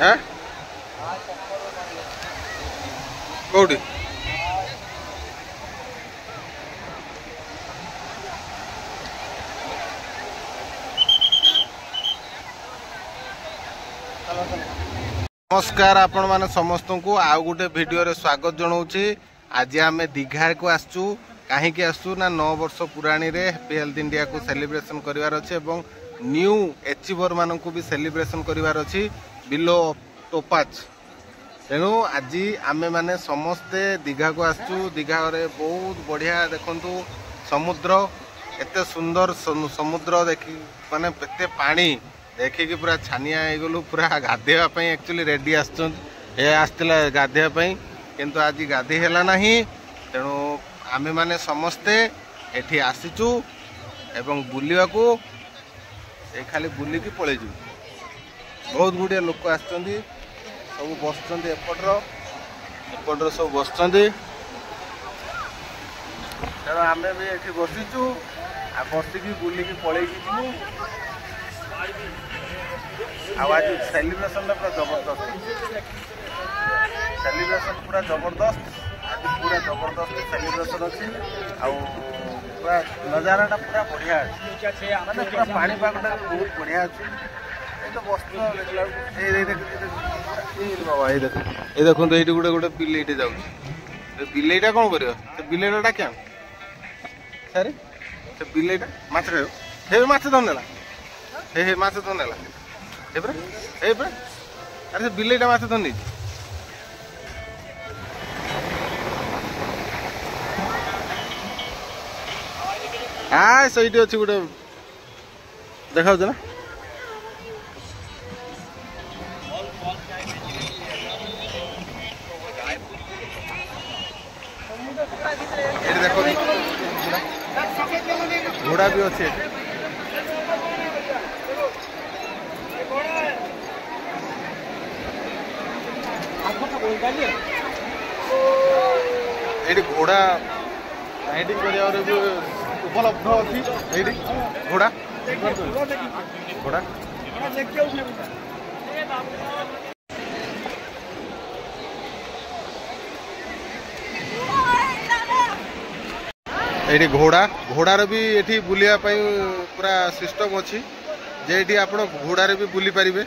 हाँ कौटी नमस्कार आपण माने समस्त को आउ गोटे वीडियो रे स्वागत जनाऊँगी। आज आम दीघा को आसचु कहीं आसचु ना 9 वर्ष पुराणी रे हैप्पी हेल्थ इंडिया को सेलिब्रेशन करिवार अछि एवं न्यू एचिवर मान को भी सेलिब्रेशन करिवार अछि बिलो टोपाच। तेणु आज आमे माने समस्ते दीघा को आसचु। दीघा रे बहुत बढ़िया देखंतु समुद्र एते सुंदर समुद्र देखि माने एते पानी देखिकी पूरा छानिया हो गलु पूरा गाधेवाई एक्चुअली रेडी आसला गाधेवाई किंतु आज गाधे है ना। तेणु आमे माने समस्ते एठी आसीचु एवं बुलिया को खाली बुलिकी पलैजु। बहुत गुड़िया लोक आसचंदी सब बसचंदी एपटर सब बसचंदी। तेणु आमे भी एठी बसीचु आ बसिकी बुलिकी पलैजु। आज सेलिब्रेशन पूरा जबरदस्त सेलिब्रेशन पूरा जबरदस्त आज पूरा जबरदस्त सेलिब्रेशन अच्छी पूरा नजारा पूरा बढ़िया अच्छे माने पूरा पानीपागटा बहुत बढ़िया अच्छे। तो बस बाबा ये देखो ये गोटे गोटे बिलेटे जाऊँ बिलेटा कौन कर बिलेटा क्या सर से बिलेटा माछ हे माछ धरनेला हे माछ धरनेला अरे से बिलेटा माछ धर नहीं हाँ सही अच्छी गोटे देखा ना देखो घोड़ा भी अच्छे ये घोड़ा राइडिंग कर उपलब्ध अच्छी घोड़ा घोड़ा ये घोड़ा घोड़ार भी ये बुलिया पूरा सिस्टम अच्छी जे आप घोड़ार भी बुली पारे।